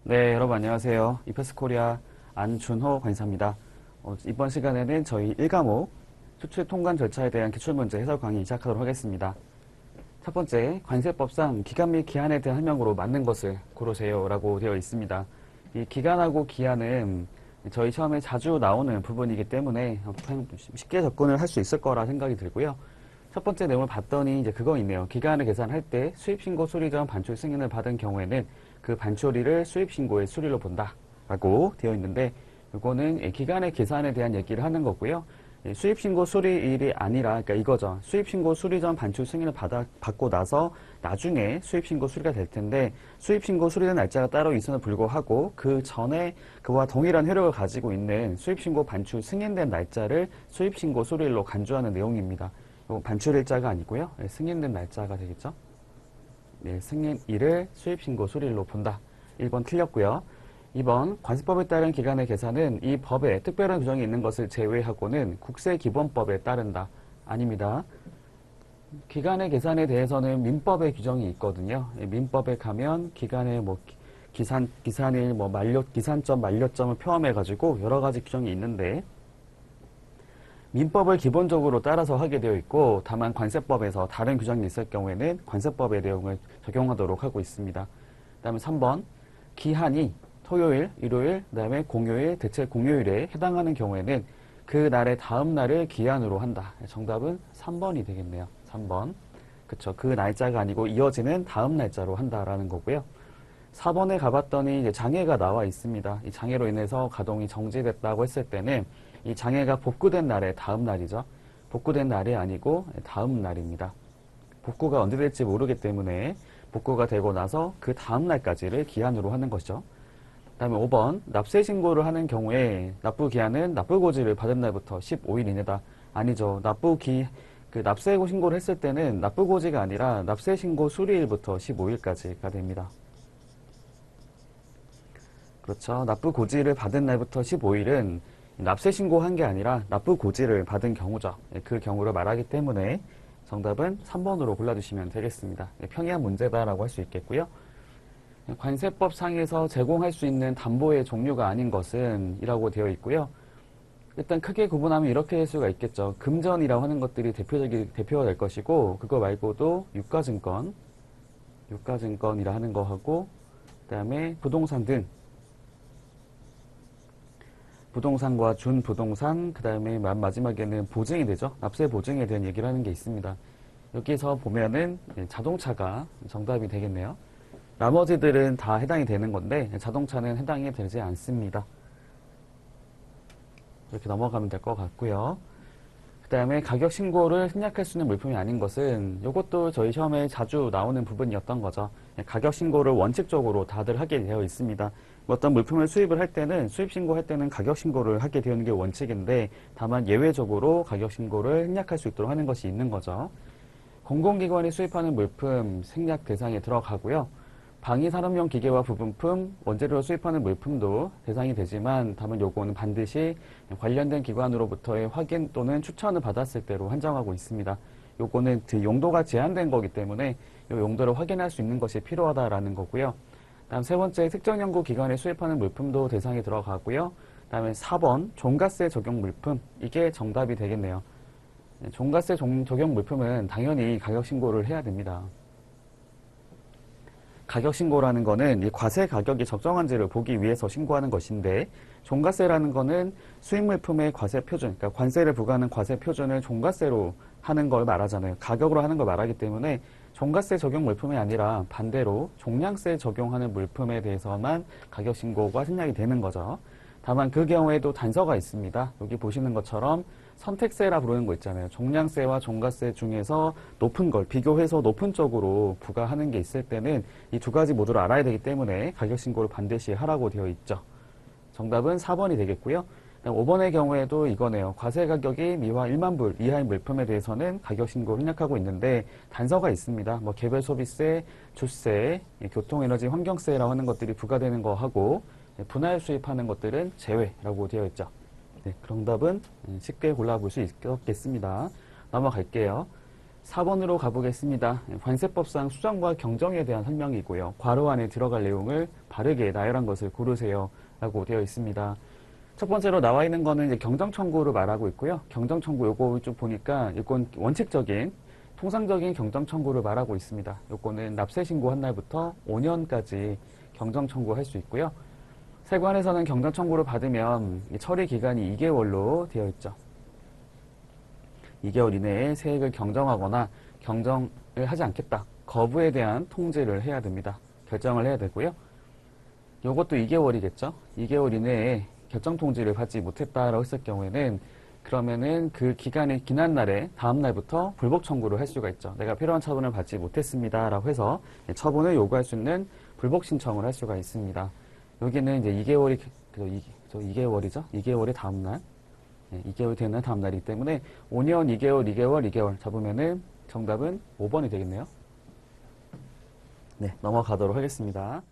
네, 여러분 안녕하세요. 이페스코리아 안준호 관사입니다. 이번 시간에는 저희 1과목 수출 통관 절차에 대한 기출문제 해설 강의 시작하도록 하겠습니다. 첫 번째, 관세법상 기간 및 기한에 대한 설명으로 맞는 것을 고르세요 라고 되어 있습니다. 이 기간하고 기한은 저희 시험에 자주 나오는 부분이기 때문에 쉽게 접근을 할 수 있을 거라 생각이 들고요. 첫 번째 내용을 봤더니 이제 그거 있네요. 기간을 계산할 때 수입신고 수리 전 반출 승인을 받은 경우에는 그 반출일을 수입신고의 수리로 본다 라고 되어 있는데, 이거는 기간의 계산에 대한 얘기를 하는 거고요. 수입신고 수리일이 아니라, 그러니까 이거죠. 수입신고 수리 전 반출 승인을 받고 나서 나중에 수입신고 수리가 될 텐데, 수입신고 수리된 날짜가 따로 있음에도 불구하고 그 전에 그와 동일한 효력을 가지고 있는 수입신고 반출 승인된 날짜를 수입신고 수리일로 간주하는 내용입니다. 반출일자가 아니고요. 승인된 날짜가 되겠죠. 네, 승인일을 수입신고 수리일로 본다. 1번 틀렸고요. 2번, 관세법에 따른 기간의 계산은 이 법에 특별한 규정이 있는 것을 제외하고는 국세기본법에 따른다. 아닙니다. 기간의 계산에 대해서는 민법의 규정이 있거든요. 민법에 가면 기간의 기산일, 기산점, 만료점을 포함해가지고 여러 가지 규정이 있는데, 민법을 기본적으로 따라서 하게 되어 있고, 다만 관세법에서 다른 규정이 있을 경우에는 관세법의 내용을 적용하도록 하고 있습니다. 그 다음에 3번, 기한이 토요일, 일요일, 그 다음에 공휴일, 대체 공휴일에 해당하는 경우에는 그 날의 다음 날을 기한으로 한다. 정답은 3번이 되겠네요. 3번. 그쵸. 그 날짜가 아니고 이어지는 다음 날짜로 한다라는 거고요. 4번에 가봤더니 이제 장애가 나와 있습니다. 이 장애로 인해서 가동이 정지됐다고 했을 때는 이 장애가 복구된 날의 다음 날이죠. 복구된 날이 아니고 다음 날입니다. 복구가 언제 될지 모르기 때문에 복구가 되고 나서 그 다음 날까지를 기한으로 하는 것이죠. 그 다음에 5번, 납세 신고를 하는 경우에 납부 기한은 납부 고지를 받은 날부터 15일 이내다. 아니죠. 납세 신고를 했을 때는 납부 고지가 아니라 납세 신고 수리일부터 15일까지가 됩니다. 그렇죠. 납부 고지를 받은 날부터 15일은 납세 신고한 게 아니라 납부 고지를 받은 경우죠. 그 경우를 말하기 때문에 정답은 3번으로 골라주시면 되겠습니다. 평이한 문제다라고 할 수 있겠고요. 관세법 상에서 제공할 수 있는 담보의 종류가 아닌 것은 이라고 되어 있고요. 일단 크게 구분하면 이렇게 할 수가 있겠죠. 금전이라고 하는 것들이 대표가 될 것이고, 그거 말고도 유가증권이라 하는 거하고, 그 다음에 부동산 등, 부동산과 준부동산, 그 다음에 마지막에는 보증이 되죠. 납세 보증에 대한 얘기를 하는 게 있습니다. 여기서 보면은 자동차가 정답이 되겠네요. 나머지들은 다 해당이 되는 건데 자동차는 해당이 되지 않습니다. 이렇게 넘어가면 될 것 같고요. 그 다음에 가격 신고를 생략할 수 있는 물품이 아닌 것은, 이것도 저희 시험에 자주 나오는 부분이었던 거죠. 가격 신고를 원칙적으로 다들 하게 되어 있습니다. 어떤 물품을 수입을 할 때는, 수입 신고할 때는 가격 신고를 하게 되는 게 원칙인데, 다만 예외적으로 가격 신고를 생략할 수 있도록 하는 것이 있는 거죠. 공공기관이 수입하는 물품 생략 대상에 들어가고요. 방위산업용 기계와 부분품, 원재료로 수입하는 물품도 대상이 되지만, 다만 요거는 반드시 관련된 기관으로부터의 확인 또는 추천을 받았을 때로 한정하고 있습니다. 요거는 용도가 제한된 거기 때문에 이 용도를 확인할 수 있는 것이 필요하다라는 거고요. 다음 세 번째, 특정 연구 기관에 수입하는 물품도 대상이 들어가고요. 다음에 4번, 종가세 적용 물품. 이게 정답이 되겠네요. 종가세 적용 물품은 당연히 가격 신고를 해야 됩니다. 가격 신고라는 거는 이 과세 가격이 적정한지를 보기 위해서 신고하는 것인데, 종가세라는 거는 수입 물품의 과세 표준, 그러니까 관세를 부과하는 과세 표준을 종가세로 하는 걸 말하잖아요. 가격으로 하는 걸 말하기 때문에 종가세 적용 물품이 아니라 반대로 종량세 적용하는 물품에 대해서만 가격 신고가 생략이 되는 거죠. 다만 그 경우에도 단서가 있습니다. 여기 보시는 것처럼 선택세라 부르는 거 있잖아요. 종량세와 종가세 중에서 높은 걸 비교해서 높은 쪽으로 부과하는 게 있을 때는 이 두 가지 모두를 알아야 되기 때문에 가격 신고를 반드시 하라고 되어 있죠. 정답은 4번이 되겠고요. 5번의 경우에도 이거네요. 과세 가격이 미화 1만 불 이하의 물품에 대해서는 가격 신고를 생략하고 있는데 단서가 있습니다. 개별 소비세, 주세, 교통에너지 환경세라고 하는 것들이 부과되는 거하고, 분할 수입하는 것들은 제외라고 되어 있죠. 네, 정답은 쉽게 골라볼 수 있겠습니다. 넘어갈게요. 4번으로 가보겠습니다. 관세법상 수정과 경정에 대한 설명이고요. 괄호 안에 들어갈 내용을 바르게 나열한 것을 고르세요 라고 되어 있습니다. 첫 번째로 나와 있는 거는 이제 경정 청구를 말하고 있고요. 경정 청구 요거 쭉 보니까 이건 원칙적인 통상적인 경정 청구를 말하고 있습니다. 요거는 납세 신고한 날부터 5년까지 경정 청구할 수 있고요. 세관에서는 경정 청구를 받으면 처리 기간이 2개월로 되어 있죠. 2개월 이내에 세액을 경정하거나 경정을 하지 않겠다. 거부에 대한 통지를 해야 됩니다. 결정을 해야 되고요. 요것도 2개월이겠죠. 2개월 이내에 결정 통지를 받지 못했다라고 했을 경우에는 그러면은 그 기간이 지난 날에 다음 날부터 불복 청구를 할 수가 있죠. 내가 필요한 처분을 받지 못했습니다라고 해서 처분을 요구할 수 있는 불복 신청을 할 수가 있습니다. 여기는 이제 2개월이 2개월이죠. 2개월의 다음 날. 2개월 되는 다음 날이기 때문에 5년, 2개월 잡으면은 정답은 5번이 되겠네요. 네, 넘어가도록 하겠습니다.